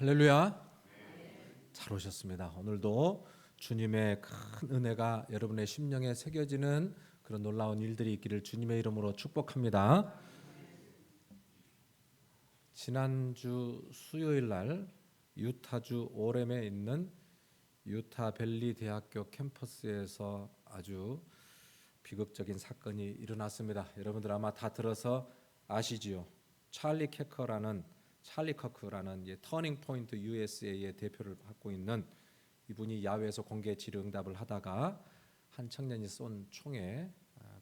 할렐루야. 잘 오셨습니다. 오늘도 주님의 큰 은혜가 여러분의 심령에 새겨지는 그런 놀라운 일들이 있기를 주님의 이름으로 축복합니다. 지난주 수요일 날 유타주 오렘에 있는 유타 밸리 대학교 캠퍼스에서 아주 비극적인 사건이 일어났습니다. 여러분들 아마 다 들어서 아시지요. 찰리 커크라는 터닝 포인트 USA의 대표를 맡고 있는 이분이 야외에서 공개 질의응답을 하다가 한 청년이 쏜 총에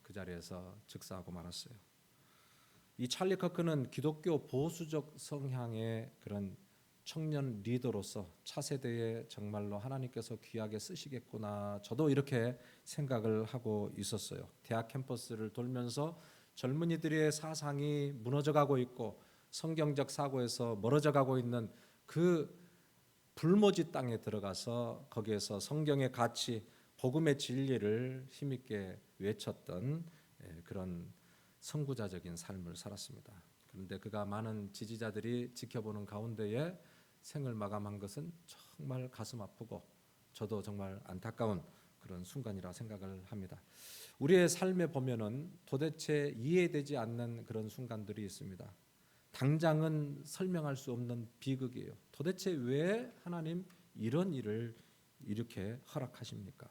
그 자리에서 즉사하고 말았어요. 이 찰리 커크는 기독교 보수적 성향의 그런 청년 리더로서 차세대에 정말로 하나님께서 귀하게 쓰시겠구나, 저도 이렇게 생각을 하고 있었어요. 대학 캠퍼스를 돌면서 젊은이들의 사상이 무너져가고 있고 성경적 사고에서 멀어져가고 있는 그 불모지 땅에 들어가서 거기에서 성경의 가치, 복음의 진리를 힘있게 외쳤던 그런 선구자적인 삶을 살았습니다. 그런데 그가 많은 지지자들이 지켜보는 가운데에 생을 마감한 것은 정말 가슴 아프고 저도 정말 안타까운 그런 순간이라 생각을 합니다. 우리의 삶에 보면은 도대체 이해되지 않는 그런 순간들이 있습니다. 당장은 설명할 수 없는 비극이에요. 도대체 왜 하나님 이런 일을 이렇게 허락하십니까?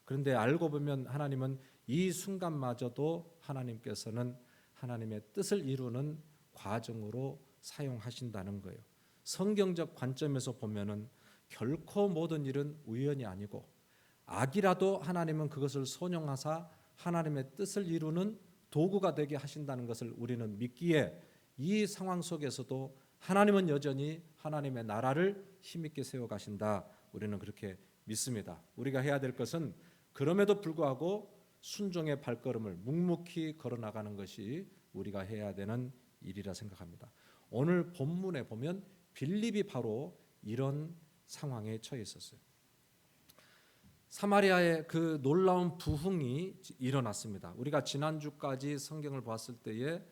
그런데 알고 보면 하나님은 이 순간마저도 하나님께서는 하나님의 뜻을 이루는 과정으로 사용하신다는 거예요. 성경적 관점에서 보면은 결코 모든 일은 우연이 아니고 악이라도 하나님은 그것을 선용하사 하나님의 뜻을 이루는 도구가 되게 하신다는 것을 우리는 믿기에 이 상황 속에서도 하나님은 여전히 하나님의 나라를 힘있게 세워가신다, 우리는 그렇게 믿습니다. 우리가 해야 될 것은 그럼에도 불구하고 순종의 발걸음을 묵묵히 걸어나가는 것이 우리가 해야 되는 일이라 생각합니다. 오늘 본문에 보면 빌립이 바로 이런 상황에 처해 있었어요. 사마리아의 그 놀라운 부흥이 일어났습니다. 우리가 지난주까지 성경을 봤을 때에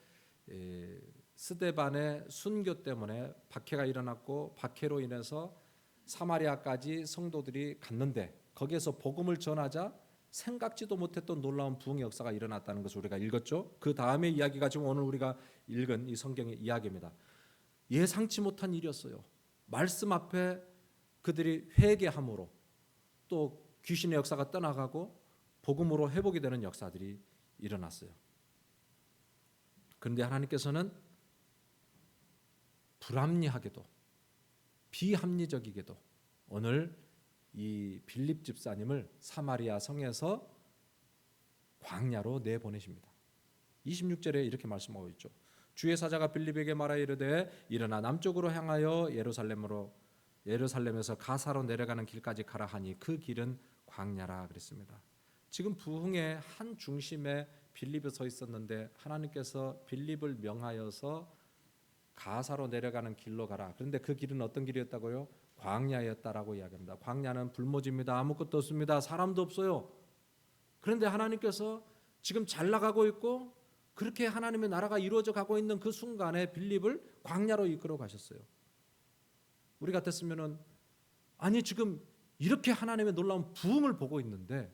스데반의 순교 때문에 박해가 일어났고 박해로 인해서 사마리아까지 성도들이 갔는데 거기에서 복음을 전하자 생각지도 못했던 놀라운 부흥의 역사가 일어났다는 것을 우리가 읽었죠. 그 다음의 이야기가 지금 오늘 우리가 읽은 이 성경의 이야기입니다. 예상치 못한 일이었어요. 말씀 앞에 그들이 회개함으로 또 귀신의 역사가 떠나가고 복음으로 회복이 되는 역사들이 일어났어요. 그런데 하나님께서는 불합리하게도 비합리적이게도 오늘 이 빌립 집사님을 사마리아 성에서 광야로 내보내십니다. 26절에 이렇게 말씀하고 있죠. 주의 사자가 빌립에게 말하여 이르되 일어나 남쪽으로 향하여 예루살렘에서 가사로 내려가는 길까지 가라 하니 그 길은 광야라 그랬습니다. 지금 부흥의 한 중심에 빌립이 서 있었는데 하나님께서 빌립을 명하여서 가사로 내려가는 길로 가라. 그런데 그 길은 어떤 길이었다고요? 광야였다라고 이야기합니다. 광야는 불모지입니다. 아무것도 없습니다. 사람도 없어요. 그런데 하나님께서 지금 잘 나가고 있고 그렇게 하나님의 나라가 이루어져 가고 있는 그 순간에 빌립을 광야로 이끌어 가셨어요. 우리 같았으면은 아니 지금 이렇게 하나님의 놀라운 부흥을 보고 있는데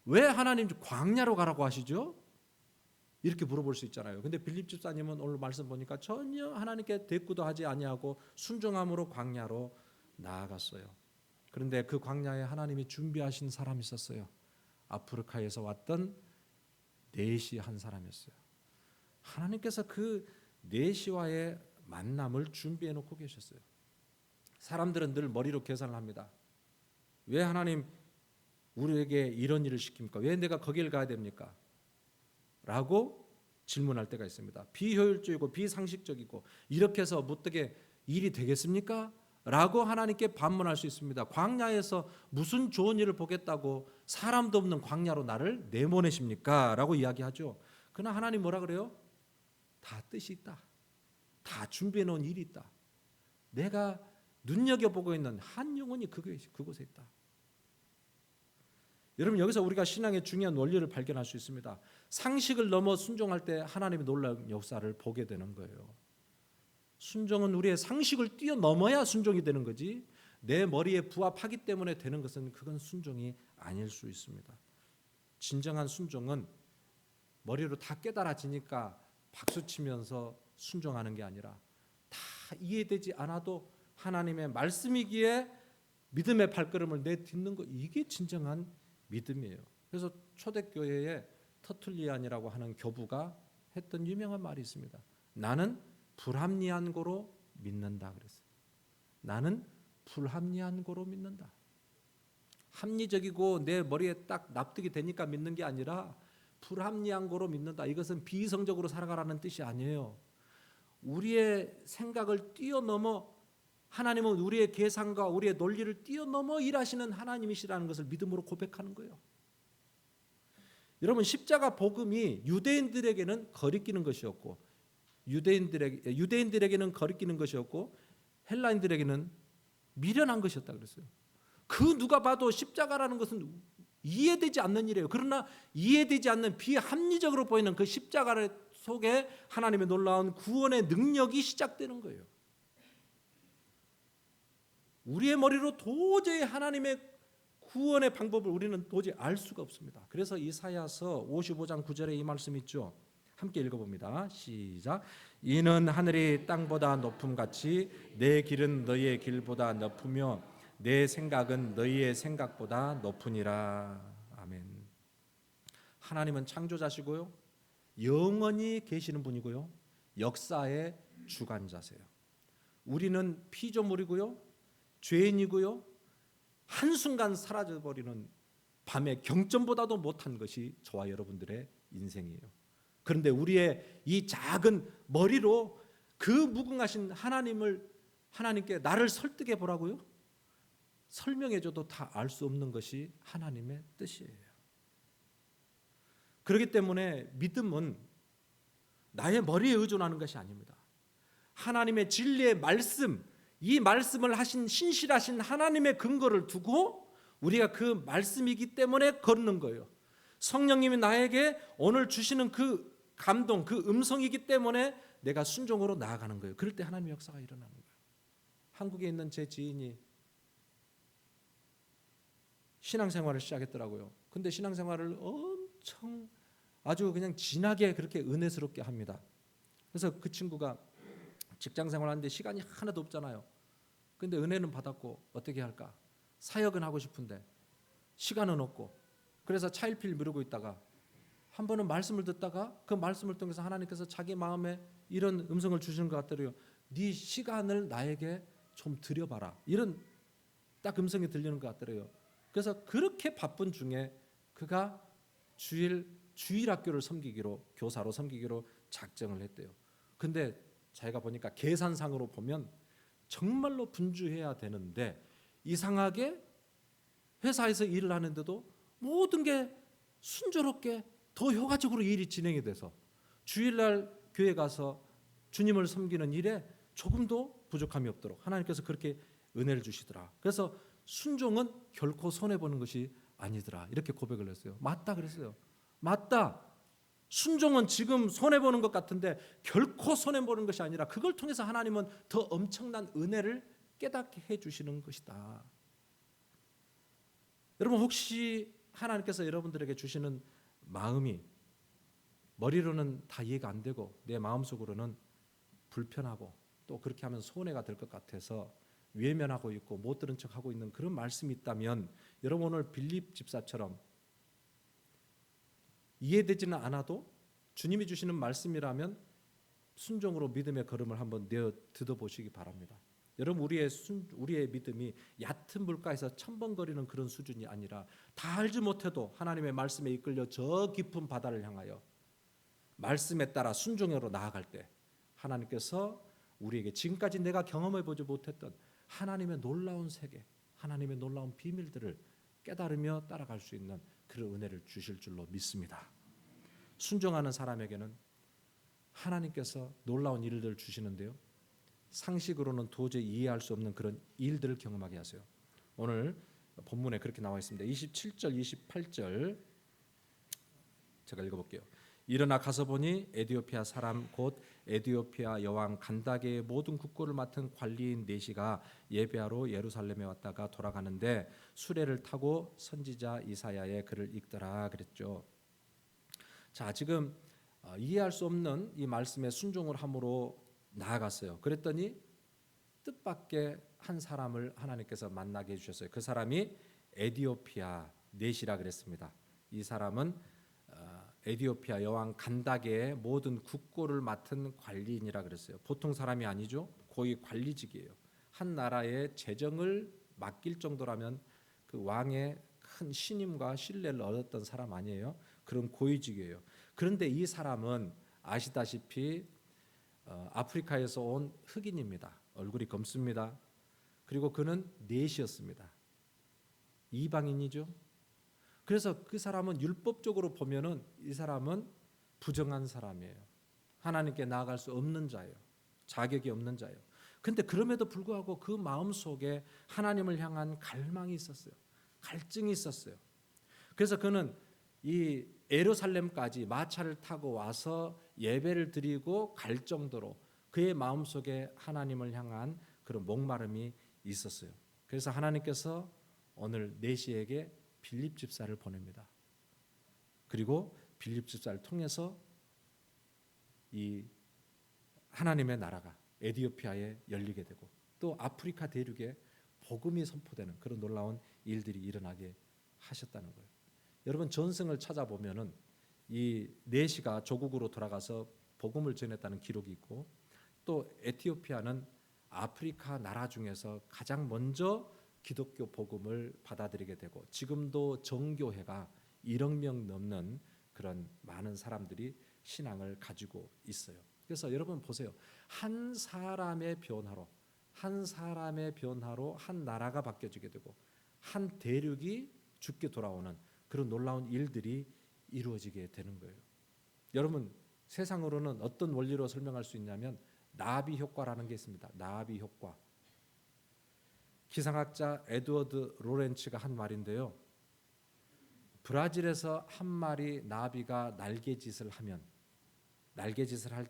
왜 하나님 광야로 가라고 하시죠? 이렇게 물어볼 수 있잖아요. 근데 빌립 집사님은 오늘 말씀 보니까 전혀 하나님께 대꾸도 하지 아니하고 순종함으로 광야로 나아갔어요. 그런데 그 광야에 하나님이 준비하신 사람이 있었어요. 아프리카에서 왔던 네시 한 사람이었어요. 하나님께서 그 네시와의 만남을 준비해 놓고 계셨어요. 사람들은 늘 머리로 계산을 합니다. 왜 하나님 우리에게 이런 일을 시킵니까? 왜 내가 거기를 가야 됩니까? 라고 질문할 때가 있습니다. 비효율적이고 비상식적이고 이렇게 해서 어떻게 일이 되겠습니까? 라고 하나님께 반문할 수 있습니다. 광야에서 무슨 좋은 일을 보겠다고 사람도 없는 광야로 나를 내보내십니까? 라고 이야기하죠. 그러나 하나님 뭐라 그래요? 다 뜻이 있다. 다 준비해 놓은 일이 있다. 내가 눈여겨보고 있는 한 영혼이 그곳에 있다. 여러분, 여기서 우리가 신앙의 중요한 원리를 발견할 수 있습니다. 상식을 넘어 순종할 때 하나님의 놀라운 역사를 보게 되는 거예요. 순종은 우리의 상식을 뛰어넘어야 순종이 되는 거지, 내 머리에 부합하기 때문에 되는 것은 그건 순종이 아닐 수 있습니다. 진정한 순종은 머리로 다 깨달아지니까 박수치면서 순종하는 게 아니라 다 이해되지 않아도 하나님의 말씀이기에 믿음의 발걸음을 내딛는 것, 이게 진정한 믿음이에요. 그래서 초대교회에 터툴리안이라고 하는 교부가 했던 유명한 말이 있습니다. 나는 불합리한 고로 믿는다 그랬어요. 나는 불합리한 고로 믿는다. 합리적이고 내 머리에 딱 납득이 되니까 믿는 게 아니라 불합리한 거로 믿는다. 이것은 비이성적으로 살아가라는 뜻이 아니에요. 우리의 생각을 뛰어넘어, 하나님은 우리의 계산과 우리의 논리를 뛰어넘어 일하시는 하나님이시라는 것을 믿음으로 고백하는 거예요. 여러분, 십자가 복음이 유대인들에게는 거리끼는 것이었고, 유대인들에게는 거리끼는 것이었고, 헬라인들에게는 미련한 것이었다 그랬어요. 그 누가 봐도 십자가라는 것은 이해되지 않는 일이에요. 그러나 이해되지 않는 비합리적으로 보이는 그 십자가 속에 하나님의 놀라운 구원의 능력이 시작되는 거예요. 우리의 머리로 도저히 하나님의 구원의 방법을 우리는 도저히 알 수가 없습니다. 그래서 이사야서 55장 9절에 이 말씀 있죠. 함께 읽어봅니다. 시작. 이는 하늘이 땅보다 높음같이 내 길은 너희의 길보다 높으며 내 생각은 너희의 생각보다 높으니라. 아멘. 하나님은 창조자시고요, 영원히 계시는 분이고요, 역사의 주관자세요. 우리는 피조물이고요, 죄인이고요, 한순간 사라져버리는 밤의 경점보다도 못한 것이 저와 여러분들의 인생이에요. 그런데 우리의 이 작은 머리로 그 무궁하신 하나님께 나를 설득해 보라고요? 설명해줘도 다 알 수 없는 것이 하나님의 뜻이에요. 그렇기 때문에 믿음은 나의 머리에 의존하는 것이 아닙니다. 하나님의 진리의 말씀, 이 말씀을 하신 신실하신 하나님의 근거를 두고 우리가 그 말씀이기 때문에 걷는 거예요. 성령님이 나에게 오늘 주시는 그 감동, 그 음성이기 때문에 내가 순종으로 나아가는 거예요. 그럴 때 하나님의 역사가 일어나는 거예요. 한국에 있는 제 지인이 신앙생활을 시작했더라고요. 근데 신앙생활을 엄청 아주 그냥 진하게 그렇게 은혜스럽게 합니다. 그래서 그 친구가 직장생활하는데 시간이 하나도 없잖아요. 근데 은혜는 받았고 어떻게 할까? 사역은 하고 싶은데 시간은 없고, 그래서 차일피일 미루고 있다가 한 번은 말씀을 듣다가 그 말씀을 통해서 하나님께서 자기 마음에 이런 음성을 주시는 것 같더래요. 네 시간을 나에게 좀 드려봐라. 이런 딱 음성이 들리는 것 같더래요. 그래서 그렇게 바쁜 중에 그가 주일학교를 섬기기로, 교사로 섬기기로 작정을 했대요. 근데 자기가 보니까 계산상으로 보면 정말로 분주해야 되는데 이상하게 회사에서 일을 하는데도 모든 게 순조롭게 더 효과적으로 일이 진행이 돼서 주일날 교회 가서 주님을 섬기는 일에 조금도 부족함이 없도록 하나님께서 그렇게 은혜를 주시더라. 그래서 순종은 결코 손해보는 것이 아니더라, 이렇게 고백을 했어요. 맞다 그랬어요. 맞다. 순종은 지금 손해보는 것 같은데 결코 손해보는 것이 아니라 그걸 통해서 하나님은 더 엄청난 은혜를 깨닫게 해주시는 것이다. 여러분, 혹시 하나님께서 여러분들에게 주시는 마음이 머리로는 다 이해가 안 되고 내 마음속으로는 불편하고 또 그렇게 하면 손해가 될 것 같아서 외면하고 있고 못 들은 척하고 있는 그런 말씀이 있다면, 여러분 오늘 빌립 집사처럼 이해되지는 않아도 주님이 주시는 말씀이라면 순종으로 믿음의 걸음을 한번 내어 뜯어보시기 바랍니다. 여러분, 우리의 믿음이 얕은 물가에서 첨벙거리는 그런 수준이 아니라 다 알지 못해도 하나님의 말씀에 이끌려 저 깊은 바다를 향하여 말씀에 따라 순종으로 나아갈 때 하나님께서 우리에게 지금까지 내가 경험해보지 못했던 하나님의 놀라운 세계, 하나님의 놀라운 비밀들을 깨달으며 따라갈 수 있는 그런 은혜를 주실 줄로 믿습니다. 순종하는 사람에게는 하나님께서 놀라운 일들을 주시는데요, 상식으로는 도저히 이해할 수 없는 그런 일들을 경험하게 하세요. 오늘 본문에 그렇게 나와 있습니다. 27절, 28절 제가 읽어볼게요. 일어나 가서 보니 에디오피아 사람 곧 에디오피아 여왕 간다게의 모든 국고를 맡은 관리인 네시가 예배하러 예루살렘에 왔다가 돌아가는데 수레를 타고 선지자 이사야의 글을 읽더라 그랬죠. 자, 지금 이해할 수 없는 이 말씀에 순종을 함으로 나아갔어요. 그랬더니 뜻밖의 한 사람을 하나님께서 만나게 해주셨어요. 그 사람이 에디오피아 넷이라 그랬습니다. 이 사람은 에디오피아 여왕 간다게의 모든 국고를 맡은 관리인이라 그랬어요. 보통 사람이 아니죠. 거의 관리직이에요. 한 나라의 재정을 맡길 정도라면 그 왕의 큰 신임과 신뢰를 얻었던 사람 아니에요. 그런 고위직이에요. 그런데 이 사람은 아시다시피 아프리카에서 온 흑인입니다. 얼굴이 검습니다. 그리고 그는 넷이었습니다. 이방인이죠. 그래서 그 사람은 율법적으로 보면은 이 사람은 부정한 사람이에요. 하나님께 나아갈 수 없는 자예요. 자격이 없는 자예요. 근데 그럼에도 불구하고 그 마음속에 하나님을 향한 갈망이 있었어요. 갈증이 있었어요. 그래서 그는 이 예루살렘까지 마차를 타고 와서 예배를 드리고 갈 정도로 그의 마음속에 하나님을 향한 그런 목마름이 있었어요. 그래서 하나님께서 오늘 네시에게 빌립 집사를 보냅니다. 그리고 빌립 집사를 통해서 이 하나님의 나라가 에디오피아에 열리게 되고 또 아프리카 대륙에 복음이 선포되는 그런 놀라운 일들이 일어나게 하셨다는 거예요. 여러분 전승을 찾아보면은 이 네시가 조국으로 돌아가서 복음을 전했다는 기록이 있고 또 에티오피아는 아프리카 나라 중에서 가장 먼저 기독교 복음을 받아들이게 되고 지금도 정교회가 1억 명 넘는 그런 많은 사람들이 신앙을 가지고 있어요. 그래서 여러분 보세요. 한 사람의 변화로 한 나라가 바뀌어지게 되고 한 대륙이 죽게 돌아오는 그런 놀라운 일들이 이루어지게 되는 거예요. 여러분 세상으로는 어떤 원리로 설명할 수 있냐면 나비 효과라는 게 있습니다. 나비 효과. 기상학자 에드워드 로렌츠가 한 말인데요. 브라질에서 한 마리 나비가 날개짓을 할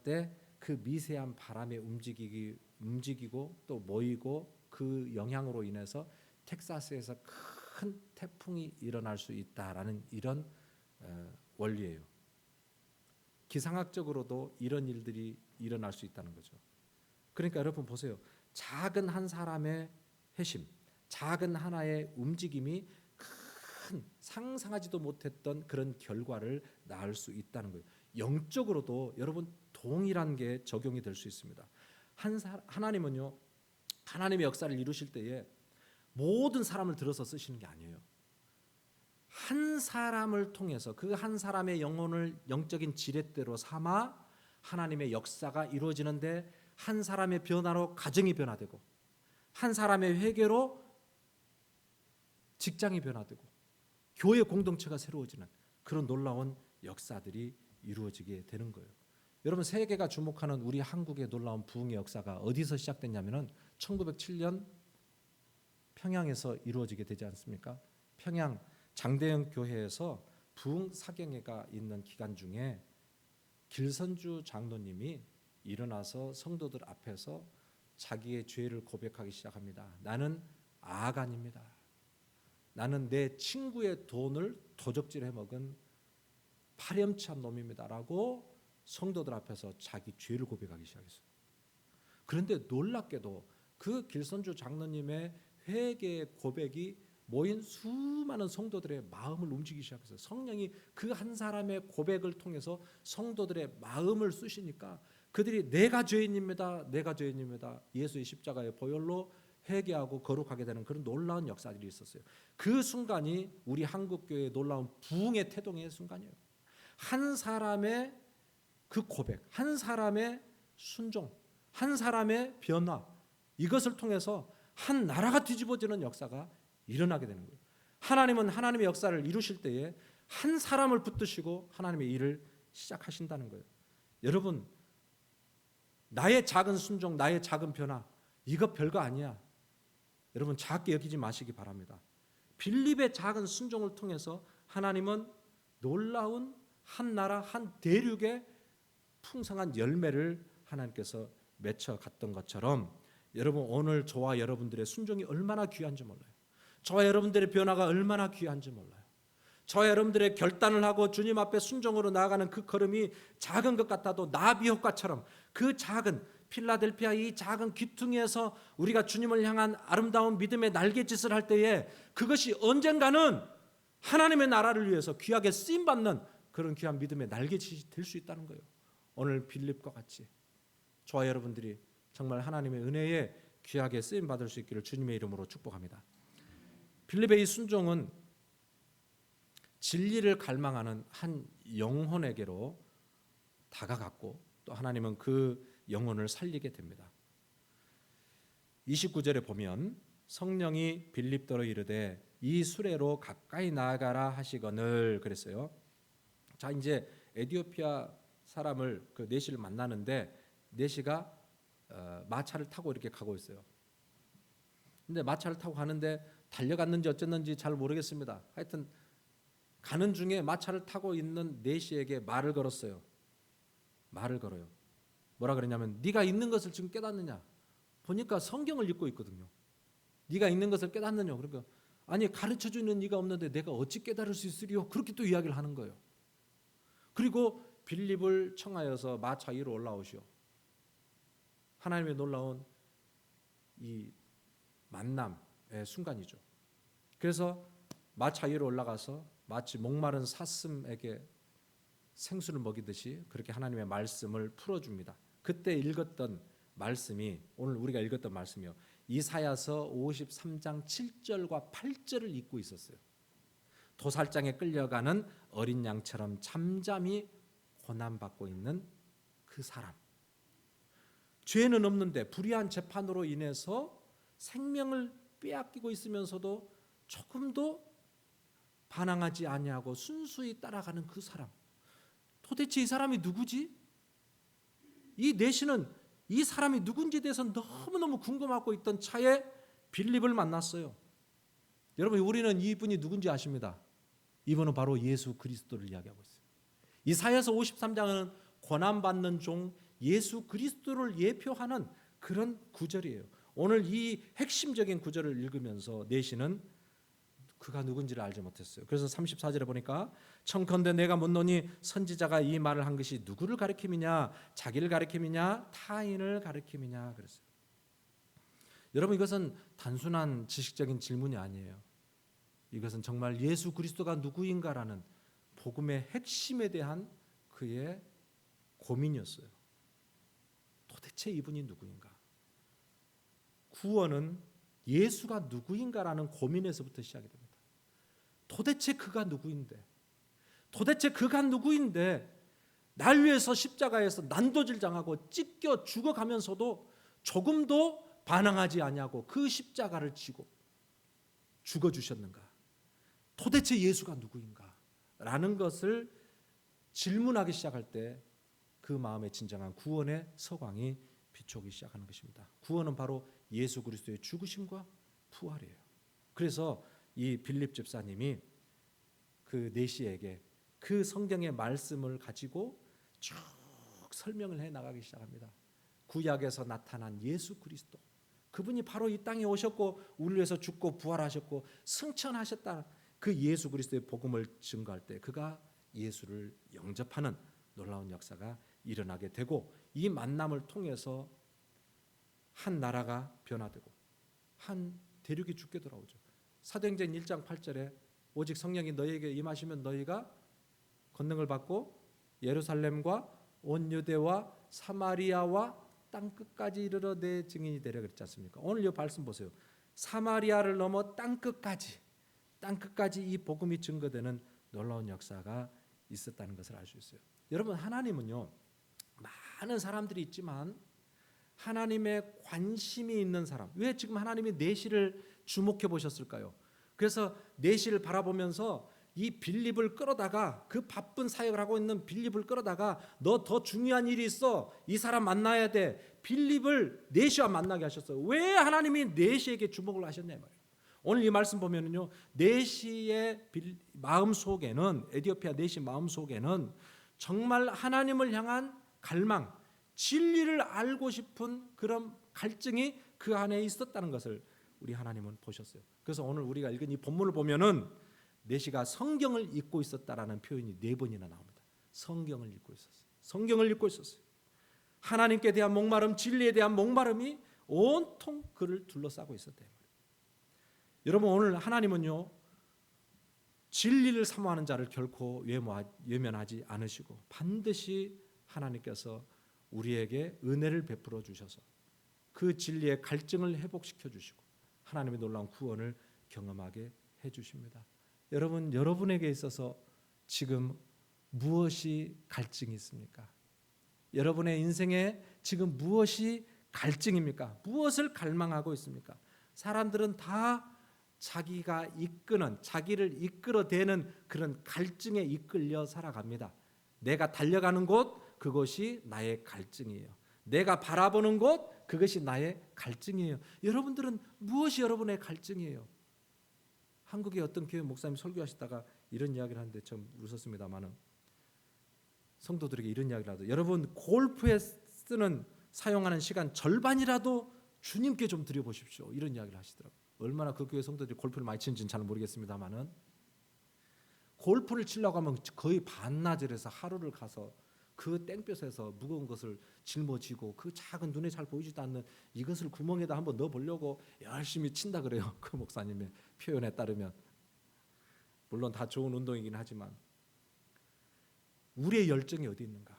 때 그 미세한 바람에 움직이고 또 모이고 그 영향으로 인해서 텍사스에서 큰 태풍이 일어날 수 있다라는 이런 원리예요. 기상학적으로도 이런 일들이 일어날 수 있다는 거죠. 그러니까 여러분 보세요. 작은 한 사람의 회심, 작은 하나의 움직임이 큰 상상하지도 못했던 그런 결과를 낳을 수 있다는 거예요. 영적으로도 여러분 동일한 게 적용이 될 수 있습니다. 하나님은요, 하나님의 역사를 이루실 때에 모든 사람을 들어서 쓰시는 게 아니에요. 한 사람을 통해서 그 한 사람의 영혼을 영적인 지렛대로 삼아 하나님의 역사가 이루어지는데 한 사람의 변화로 가정이 변화되고 한 사람의 회개로 직장이 변화되고 교회 공동체가 새로워지는 그런 놀라운 역사들이 이루어지게 되는 거예요. 여러분 세계가 주목하는 우리 한국의 놀라운 부흥의 역사가 어디서 시작됐냐면은 1907년 평양에서 이루어지게 되지 않습니까? 평양 장대영 교회에서 부흥 사경회가 있는 기간 중에 길선주 장로님이 일어나서 성도들 앞에서 자기의 죄를 고백하기 시작합니다. 나는 아간입니다. 나는 내 친구의 돈을 도적질해 먹은 파렴치한 놈입니다라고 성도들 앞에서 자기 죄를 고백하기 시작했어요. 그런데 놀랍게도 그 길선주 장로님의 회개의 고백이 모인 수많은 성도들의 마음을 움직이기 시작했어요. 성령이 그 한 사람의 고백을 통해서 성도들의 마음을 쓰시니까 그들이 내가 죄인입니다. 예수의 십자가의 보혈로 회개하고 거룩하게 되는 그런 놀라운 역사들이 있었어요. 그 순간이 우리 한국교회의 놀라운 부흥의 태동의 순간이에요. 한 사람의 그 고백, 한 사람의 순종, 한 사람의 변화, 이것을 통해서 한 나라가 뒤집어지는 역사가 일어나게 되는 거예요. 하나님은 하나님의 역사를 이루실 때에 한 사람을 붙드시고 하나님의 일을 시작하신다는 거예요. 여러분, 나의 작은 순종, 나의 작은 변화, 이거 별거 아니야. 여러분 작게 여기지 마시기 바랍니다. 빌립의 작은 순종을 통해서 하나님은 놀라운 한 나라 한 대륙의 풍성한 열매를 하나님께서 맺혀 갔던 것처럼 여러분 오늘 저와 여러분들의 순종이 얼마나 귀한지 몰라요. 저와 여러분들의 변화가 얼마나 귀한지 몰라요. 저와 여러분들의 결단을 하고 주님 앞에 순종으로 나아가는 그 걸음이 작은 것 같아도 나비 효과처럼 그 작은 필라델피아 이 작은 귀퉁이에서 우리가 주님을 향한 아름다운 믿음의 날갯짓을 할 때에 그것이 언젠가는 하나님의 나라를 위해서 귀하게 쓰임받는 그런 귀한 믿음의 날갯짓이 될 수 있다는 거예요. 오늘 빌립과 같이 저와 여러분들이 정말 하나님의 은혜에 귀하게 쓰임받을 수 있기를 주님의 이름으로 축복합니다. 빌립의 이 순종은 진리를 갈망하는 한 영혼에게로 다가갔고 또 하나님은 그 영혼을 살리게 됩니다. 29절에 보면 성령이 빌립더러 이르되 이 수레로 가까이 나아가라 하시거늘 그랬어요. 자, 이제 에티오피아 사람을 그 네시를 만나는데 네시가 마차를 타고 이렇게 가고 있어요. 근데 마차를 타고 가는데 달려갔는지 어쨌는지 잘 모르겠습니다. 하여튼 가는 중에 마차를 타고 있는 네시에게 말을 걸었어요. 말을 걸어요. 뭐라 그랬냐면 네가 있는 것을 지금 깨닫느냐? 보니까 성경을 읽고 있거든요. 네가 있는 것을 깨닫느냐? 그러니까 아니 가르쳐주는 네가 없는데 내가 어찌 깨달을 수 있으리요? 그렇게 또 이야기를 하는 거예요. 그리고 빌립을 청하여서 마차 위로 올라오시오. 하나님의 놀라운 이 만남의 순간이죠. 그래서 마차 위로 올라가서 마치 목마른 사슴에게 생수를 먹이듯이 그렇게 하나님의 말씀을 풀어줍니다. 그때 읽었던 말씀이 오늘 우리가 읽었던 말씀이요. 이사야서 53장 7절과 8절을 읽고 있었어요. 도살장에 끌려가는 어린 양처럼 잠잠히 고난받고 있는 그 사람. 죄는 없는데 불의한 재판으로 인해서 생명을 빼앗기고 있으면서도 조금도 반항하지 아니하고 순수히 따라가는 그 사람. 도대체 이 사람이 누구지? 이 내시는 이 사람이 누군지에 대해서 너무너무 궁금하고 있던 차에 빌립을 만났어요. 여러분 우리는 이분이 누군지 아십니다. 이분은 바로 예수 그리스도를 이야기하고 있어요. 이사야서 53장은 고난받는 종 예수 그리스도를 예표하는 그런 구절이에요. 오늘 이 핵심적인 구절을 읽으면서 내시는 그가 누군지를 알지 못했어요. 그래서 34절에 보니까 청컨대 내가 묻노니 선지자가 이 말을 한 것이 누구를 가리킴이냐 자기를 가리킴이냐 타인을 가리킴이냐 그랬어요. 여러분 이것은 단순한 지식적인 질문이 아니에요. 이것은 정말 예수 그리스도가 누구인가라는 복음의 핵심에 대한 그의 고민이었어요. 도대체 이분이 누구인가? 구원은 예수가 누구인가라는 고민에서부터 시작이 됩니다. 도대체 그가 누구인데? 도대체 그가 누구인데 날 위해서 십자가에서 난도질 당하고 찢겨 죽어가면서도 조금도 반항하지 아니하고 그 십자가를 지고 죽어주셨는가? 도대체 예수가 누구인가? 라는 것을 질문하기 시작할 때 그 마음에 진정한 구원의 서광이 비추기 시작하는 것입니다. 구원은 바로 예수 그리스도의 죽으심과 부활이에요. 그래서 이 빌립 집사님이 그 내시에게 그 성경의 말씀을 가지고 쭉 설명을 해 나가기 시작합니다. 구약에서 나타난 예수 그리스도, 그분이 바로 이 땅에 오셨고 우리를 위해서 죽고 부활하셨고 승천하셨다. 그 예수 그리스도의 복음을 증거할 때 그가 예수를 영접하는 놀라운 역사가 일어나게 되고 이 만남을 통해서 한 나라가 변화되고 한 대륙이 죽게 돌아오죠. 사도행전 1장 8절에 오직 성령이 너희에게 임하시면 너희가 권능을 받고 예루살렘과 온 유대와 사마리아와 땅 끝까지 이르러 내 증인이 되려 그랬지 않습니까? 오늘 이 말씀 보세요. 사마리아를 넘어 땅 끝까지 이 복음이 증거되는 놀라운 역사가 있었다는 것을 알 수 있어요. 여러분 하나님은요 많은 사람들이 있지만 하나님의 관심이 있는 사람, 왜 지금 하나님이 내시를 주목해 보셨을까요? 그래서 내시를 바라보면서 이 빌립을 끌어다가 그 바쁜 사역을 하고 있는 빌립을 끌어다가 너 더 중요한 일이 있어, 이 사람 만나야 돼. 빌립을 내시와 만나게 하셨어요. 왜 하나님이 내시에게 주목을 하셨냐 말이에요. 오늘 이 말씀 보면은요, 내시의 마음 속에는, 에디오피아 내시 마음 속에는 정말 하나님을 향한 갈망, 진리를 알고 싶은 그런 갈증이 그 안에 있었다는 것을 우리 하나님은 보셨어요. 그래서 오늘 우리가 읽은 이 본문을 보면은 내시가 성경을 읽고 있었다라는 표현이 4번이나 나옵니다. 성경을 읽고 있었어요. 성경을 읽고 있었어요. 하나님께 대한 목마름, 진리에 대한 목마름이 온통 그를 둘러싸고 있었대요. 여러분, 오늘 하나님은요, 진리를 사모하는 자를 결코 외면하지 않으시고 반드시 하나님께서 우리에게 은혜를 베풀어 주셔서 그 진리의 갈증을 회복시켜 주시고 하나님의 놀라운 구원을 경험하게 해 주십니다. 여러분, 여러분에게 있어서 지금 무엇이 갈증이 있습니까? 여러분의 인생에 지금 무엇이 갈증입니까? 무엇을 갈망하고 있습니까? 사람들은 다 자기가 이끄는, 자기를 이끌어대는 그런 갈증에 이끌려 살아갑니다. 내가 달려가는 곳, 그것이 나의 갈증이에요. 내가 바라보는 곳, 그것이 나의 갈증이에요. 여러분들은 무엇이 여러분의 갈증이에요? 한국의 어떤 교회 목사님 설교하시다가 이런 이야기를 하는데 좀 웃었습니다만은, 성도들에게 이런 이야기를 하죠. 여러분, 골프에 사용하는 시간 절반이라도 주님께 좀 드려보십시오. 이런 이야기를 하시더라고요. 얼마나 그 교회 성도들이 골프를 많이 치는지는 잘 모르겠습니다만은, 골프를 치려고 하면 거의 반나절에서 하루를 가서 그 땡볕에서 무거운 것을 짊어지고 그 작은 눈에 잘 보이지도 않는 이것을 구멍에다 한번 넣어보려고 열심히 친다 그래요. 그 목사님의 표현에 따르면. 물론 다 좋은 운동이긴 하지만 우리의 열정이 어디 있는가?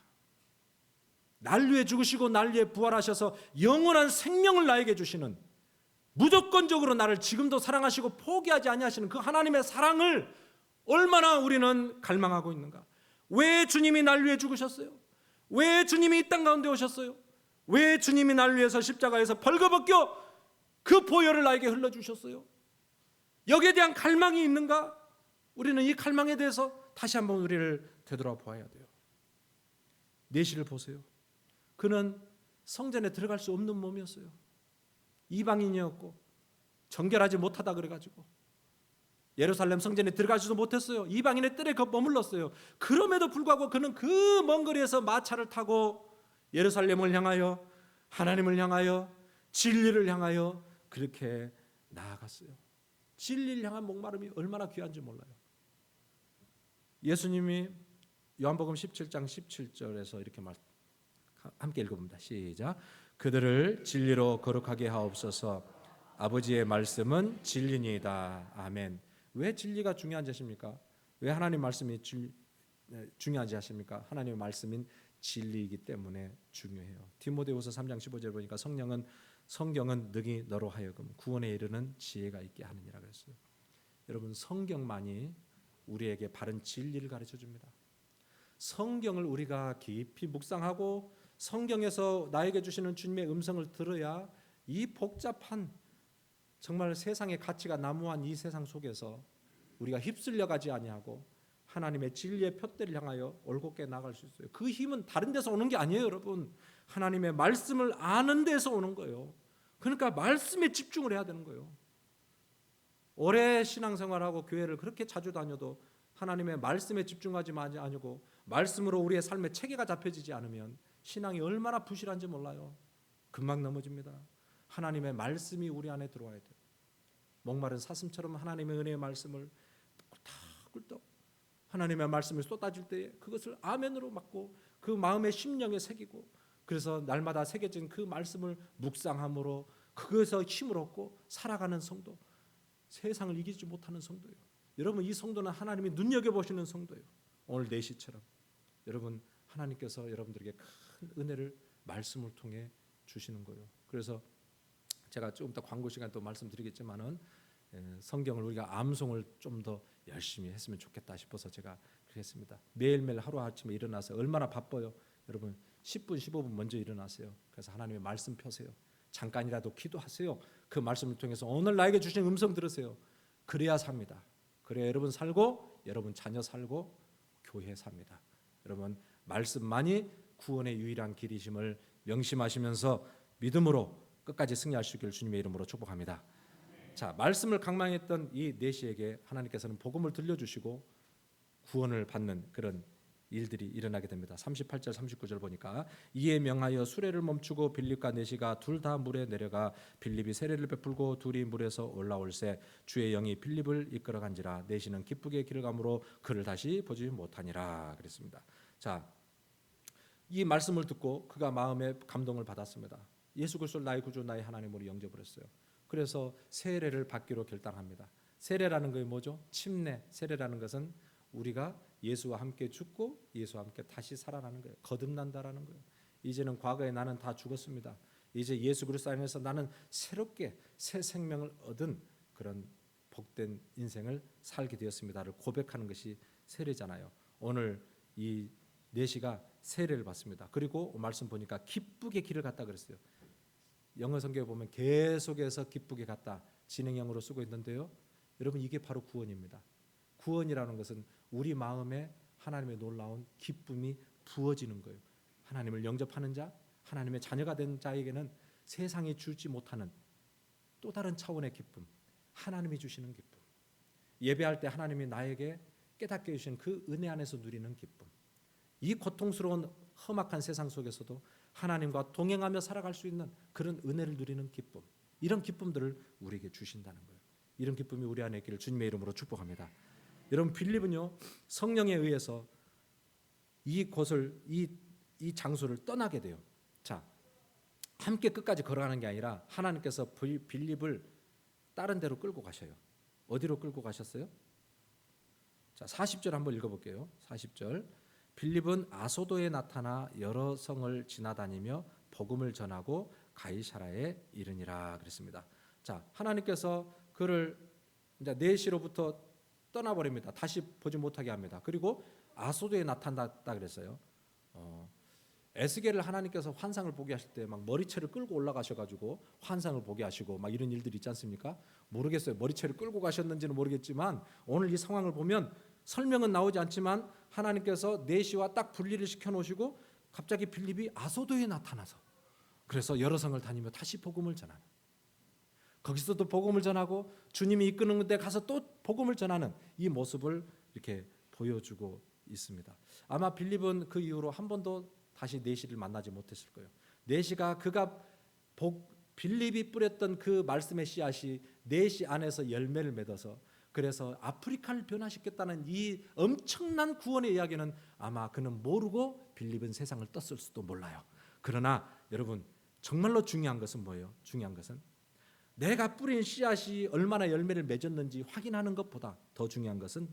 날 위해 죽으시고 날 위해 부활하셔서 영원한 생명을 나에게 주시는, 무조건적으로 나를 지금도 사랑하시고 포기하지 아니하시는 그 하나님의 사랑을 얼마나 우리는 갈망하고 있는가? 왜 주님이 날 위해 죽으셨어요? 왜 주님이 이 땅 가운데 오셨어요? 왜 주님이 날 위해서 십자가에서 벌거벗겨 그 보혈을 나에게 흘러주셨어요? 여기에 대한 갈망이 있는가? 우리는 이 갈망에 대해서 다시 한번 우리를 되돌아봐야 돼요. 내시를 보세요. 그는 성전에 들어갈 수 없는 몸이었어요. 이방인이었고 정결하지 못하다 그래가지고 예루살렘 성전에 들어가지도 못했어요. 이방인의 뜰에 머물렀어요. 그럼에도 불구하고 그는 그 먼 거리에서 마차를 타고 예루살렘을 향하여, 하나님을 향하여, 진리를 향하여 그렇게 나아갔어요. 진리를 향한 목마름이 얼마나 귀한지 몰라요. 예수님이 요한복음 17장 17절에서 이렇게 함께 읽어봅니다. 시작. 그들을 진리로 거룩하게 하옵소서. 아버지의 말씀은 진리니이다. 아멘. 왜 진리가 중요한지 아십니까? 왜 하나님 말씀이 중요한지 아십니까? 하나님의 말씀인 진리이기 때문에 중요해요. 디모데후서 3장 15절 보니까 성경은 능히 너로 하여금 구원에 이르는 지혜가 있게 하느니라 그랬어요. 여러분, 성경만이 우리에게 바른 진리를 가르쳐 줍니다. 성경을 우리가 깊이 묵상하고 성경에서 나에게 주시는 주님의 음성을 들어야 이 복잡한, 정말 세상의 가치가 난무한 이 세상 속에서 우리가 휩쓸려 가지 아니하고 하나님의 진리의 푯대를 향하여 올곧게 나아갈 수 있어요. 그 힘은 다른 데서 오는 게 아니에요, 여러분. 하나님의 말씀을 아는 데서 오는 거예요. 그러니까 말씀에 집중을 해야 되는 거예요. 오래 신앙생활하고 교회를 그렇게 자주 다녀도 하나님의 말씀에 집중하지 아니고 말씀으로 우리의 삶에 체계가 잡혀지지 않으면 신앙이 얼마나 부실한지 몰라요. 금방 넘어집니다. 하나님의 말씀이 우리 안에 들어와야 돼요. 목마른 사슴처럼 하나님의 은혜의 말씀을 꿀떡꿀떡 하나님의 말씀을 쏟아질 때 그것을 아멘으로 맞고 그 마음의 심령에 새기고, 그래서 날마다 새겨진 그 말씀을 묵상함으로 그것에서 힘을 얻고 살아가는 성도, 세상을 이기지 못하는 성도예요. 여러분, 이 성도는 하나님이 눈여겨보시는 성도예요. 오늘 내시처럼 여러분, 하나님께서 여러분들에게 큰 은혜를 말씀을 통해 주시는 거예요. 그래서 제가 조금 더 광고 시간 또 말씀드리겠지만은 성경을 우리가 암송을 좀 더 열심히 했으면 좋겠다 싶어서 제가 그랬습니다. 매일매일 하루아침에 일어나서 얼마나 바빠요. 여러분 10분 15분 먼저 일어나세요. 그래서 하나님의 말씀 펴세요. 잠깐이라도 기도하세요. 그 말씀을 통해서 오늘 나에게 주신 음성 들으세요. 그래야 삽니다. 그래야 여러분 살고 여러분 자녀 살고 교회 삽니다. 여러분, 말씀만이 구원의 유일한 길이심을 명심하시면서 믿음으로 끝까지 승리하시길 주님의 이름으로 축복합니다. 자, 말씀을 강망했던 이 내시에게 하나님께서는 복음을 들려주시고 구원을 받는 그런 일들이 일어나게 됩니다. 38절 39절 보니까 이에 명하여 수레를 멈추고 빌립과 내시가 둘 다 물에 내려가 빌립이 세례를 베풀고 둘이 물에서 올라올새 주의 영이 빌립을 이끌어간지라 내시는 기쁘게 길을 가므로 그를 다시 보지 못하니라 그랬습니다. 자, 이 말씀을 듣고 그가 마음에 감동을 받았습니다. 예수 그리스도를 나의 구주 나의 하나님으로 영접을 했어요. 그래서 세례를 받기로 결단합니다. 세례라는 것이 뭐죠? 침례. 세례라는 것은 우리가 예수와 함께 죽고 예수와 함께 다시 살아나는 거예요. 거듭난다라는 거예요. 이제는 과거에 나는 다 죽었습니다. 이제 예수 그리스도 안에서 나는 새롭게 새 생명을 얻은 그런 복된 인생을 살게 되었습니다를 고백하는 것이 세례잖아요. 오늘 이 내시가 세례를 받습니다. 그리고 말씀 보니까 기쁘게 길을 갔다 그랬어요. 영어 성경에 보면 계속해서 기쁘게 갔다 진행형으로 쓰고 있는데요. 여러분 이게 바로 구원입니다. 구원이라는 것은 우리 마음에 하나님의 놀라운 기쁨이 부어지는 거예요. 하나님을 영접하는 자, 하나님의 자녀가 된 자에게는 세상이 주지 못하는 또 다른 차원의 기쁨, 하나님이 주시는 기쁨, 예배할 때 하나님이 나에게 깨닫게 해주신 그 은혜 안에서 누리는 기쁨, 이 고통스러운 험악한 세상 속에서도 하나님과 동행하며 살아갈 수 있는 그런 은혜를 누리는 기쁨, 이런 기쁨들을 우리에게 주신다는 거예요. 이런 기쁨이 우리 안에 있기를 주님의 이름으로 축복합니다. 여러분 빌립은요 성령에 의해서 이곳을 이 장소를 떠나게 돼요. 자, 함께 끝까지 걸어가는 게 아니라 하나님께서 빌립을 다른 데로 끌고 가셔요. 어디로 끌고 가셨어요? 자, 40절 한번 읽어볼게요. 40절 빌립은 아소도에 나타나 여러 성을 지나다니며 복음을 전하고 가이사라에 이르니라 그랬습니다. 자, 하나님께서 그를 이제 내시로부터 떠나버립니다. 다시 보지 못하게 합니다. 그리고 아소도에 나타났다 그랬어요. 에스겔을 하나님께서 환상을 보게 하실 때 막 머리채를 끌고 올라가셔가지고 환상을 보게 하시고 막 이런 일들이 있지 않습니까? 모르겠어요. 머리채를 끌고 가셨는지는 모르겠지만 오늘 이 상황을 보면 설명은 나오지 않지만 하나님께서 내시와 딱 분리를 시켜놓으시고 갑자기 빌립이 아소도에 나타나서 그래서 여러 성을 다니며 다시 복음을 전하는, 거기서도 복음을 전하고 주님이 이끄는 데 가서 또 복음을 전하는 이 모습을 이렇게 보여주고 있습니다. 아마 빌립은 그 이후로 한 번도 다시 내시를 만나지 못했을 거예요. 내시가 빌립이 뿌렸던 그 말씀의 씨앗이 내시 안에서 열매를 맺어서 그래서 아프리카를 변화시켰다는 이 엄청난 구원의 이야기는 아마 그는 모르고 빌립은 세상을 떴을 수도 몰라요. 그러나 여러분 정말로 중요한 것은 뭐예요? 중요한 것은 내가 뿌린 씨앗이 얼마나 열매를 맺었는지 확인하는 것보다 더 중요한 것은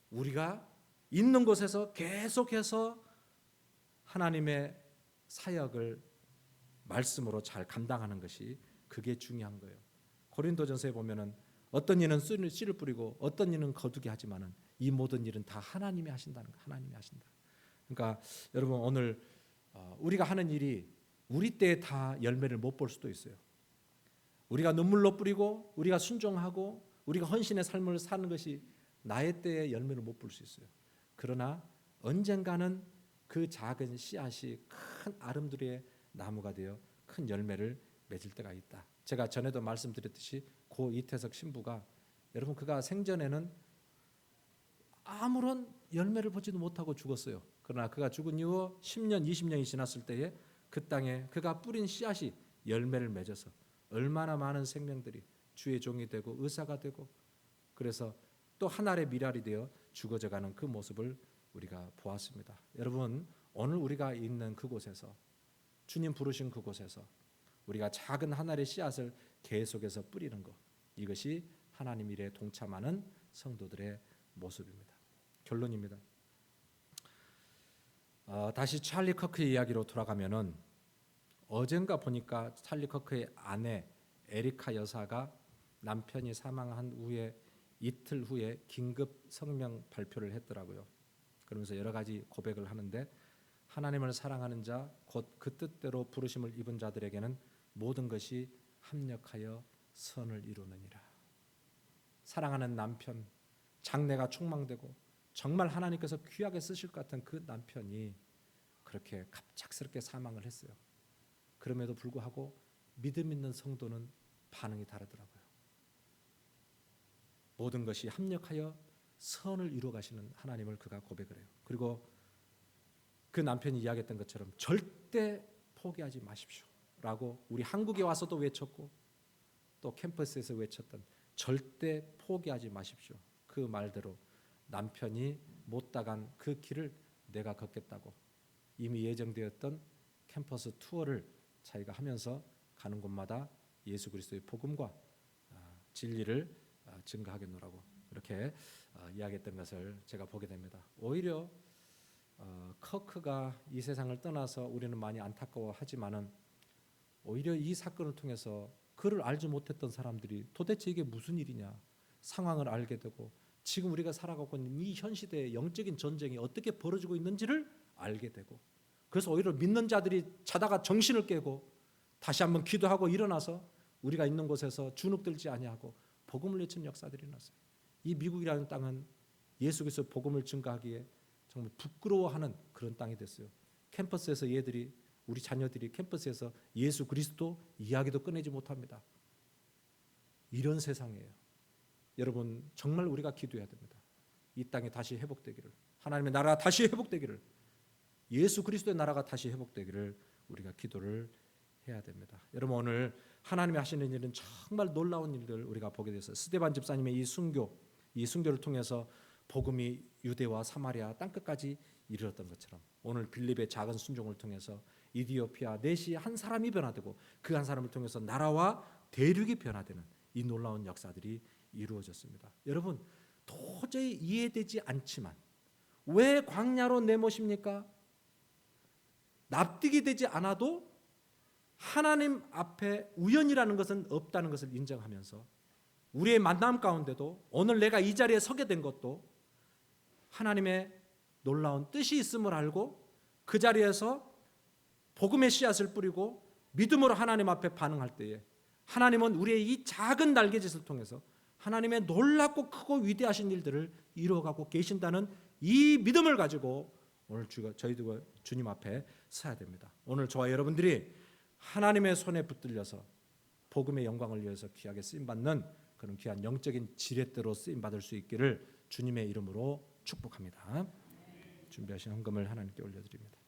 우리가 있는 곳에서 계속해서 하나님의 사역을 말씀으로 잘 감당하는 것이 그게 중요한 거예요. 고린도전서에 보면은 어떤 이는 씨를 뿌리고 어떤 이는 거두게 하지만은 이 모든 일은 다 하나님이 하신다는 거, 하나님이 하신다. 그러니까 여러분 오늘 우리가 하는 일이 우리 때에 다 열매를 못 볼 수도 있어요. 우리가 눈물로 뿌리고 우리가 순종하고 우리가 헌신의 삶을 사는 것이 나의 때에 열매를 못 볼 수 있어요. 그러나 언젠가는 그 작은 씨앗이 큰 아름드리의 나무가 되어 큰 열매를 맺을 때가 있다. 제가 전에도 말씀드렸듯이 고 이태석 신부가 여러분 그가 생전에는 아무런 열매를 보지도 못하고 죽었어요. 그러나 그가 죽은 이후 10년, 20년이 지났을 때에 그 땅에 그가 뿌린 씨앗이 열매를 맺어서 얼마나 많은 생명들이 주의 종이 되고 의사가 되고 그래서 또 한 알의 밀알이 되어 죽어져가는 그 모습을 우리가 보았습니다. 여러분 오늘 우리가 있는 그곳에서 주님 부르신 그곳에서 우리가 작은 한 알의 씨앗을 계속해서 뿌리는 것, 이것이 하나님 일에 동참하는 성도들의 모습입니다. 결론입니다. 다시 찰리 커크의 이야기로 돌아가면은 어젠가 보니까 찰리 커크의 아내 에리카 여사가 남편이 사망한 후에 이틀 후에 긴급 성명 발표를 했더라고요. 그러면서 여러 가지 고백을 하는데 하나님을 사랑하는 자, 곧 그 뜻대로 부르심을 입은 자들에게는 모든 것이 합력하여 선을 이루느니라. 사랑하는 남편, 장래가 촉망되고 정말 하나님께서 귀하게 쓰실 것 같은 그 남편이 그렇게 갑작스럽게 사망을 했어요. 그럼에도 불구하고 믿음 있는 성도는 반응이 다르더라고요. 모든 것이 합력하여 선을 이루어 가시는 하나님을 그가 고백을 해요. 그리고 그 남편이 이야기했던 것처럼 절대 포기하지 마십시오 라고 우리 한국에 와서도 외쳤고 또 캠퍼스에서 외쳤던 절대 포기하지 마십시오. 그 말대로 남편이 못 따간 그 길을 내가 걷겠다고 이미 예정되었던 캠퍼스 투어를 자기가 하면서 가는 곳마다 예수 그리스도의 복음과 진리를 증거하겠노라고 이렇게 이야기했던 것을 제가 보게 됩니다. 오히려 커크가 이 세상을 떠나서 우리는 많이 안타까워하지만은 오히려 이 사건을 통해서 그를 알지 못했던 사람들이 도대체 이게 무슨 일이냐 상황을 알게 되고 지금 우리가 살아가고 있는 이 현 시대의 영적인 전쟁이 어떻게 벌어지고 있는지를 알게 되고 그래서 오히려 믿는 자들이 자다가 정신을 깨고 다시 한번 기도하고 일어나서 우리가 있는 곳에서 주눅들지 아니하고 복음을 외치는 역사들이 났어요. 이 미국이라는 땅은 예수 그리스도 복음을 증거하기에 정말 부끄러워하는 그런 땅이 됐어요. 캠퍼스에서 우리 자녀들이 캠퍼스에서 예수 그리스도 이야기도 꺼내지 못합니다. 이런 세상이에요. 여러분 정말 우리가 기도해야 됩니다. 이 땅이 다시 회복되기를, 하나님의 나라가 다시 회복되기를, 예수 그리스도의 나라가 다시 회복되기를 우리가 기도를 해야 됩니다. 여러분 오늘 하나님이 하시는 일은 정말 놀라운 일들 우리가 보게 됐어요. 스데반 집사님의 이 순교를 통해서 복음이 유대와 사마리아 땅끝까지 이르렀던 것처럼 오늘 빌립의 작은 순종을 통해서 이디오피아 내시 한 사람이 변화되고 그 한 사람을 통해서 나라와 대륙이 변화되는 이 놀라운 역사들이 이루어졌습니다. 여러분 도저히 이해되지 않지만 왜 광야로 내모십니까? 납득이 되지 않아도 하나님 앞에 우연이라는 것은 없다는 것을 인정하면서 우리의 만남 가운데도 오늘 내가 이 자리에 서게 된 것도 하나님의 놀라운 뜻이 있음을 알고 그 자리에서 복음의 씨앗을 뿌리고 믿음으로 하나님 앞에 반응할 때에 하나님은 우리의 이 작은 날개짓을 통해서 하나님의 놀랍고 크고 위대하신 일들을 이루어가고 계신다는 이 믿음을 가지고 오늘 저희도 주님 앞에 서야 됩니다. 오늘 저와 여러분들이 하나님의 손에 붙들려서 복음의 영광을 위해서 귀하게 쓰임받는 그런 귀한 영적인 지렛대로 쓰임받을 수 있기를 주님의 이름으로 축복합니다. 준비하신 헌금을 하나님께 올려드립니다.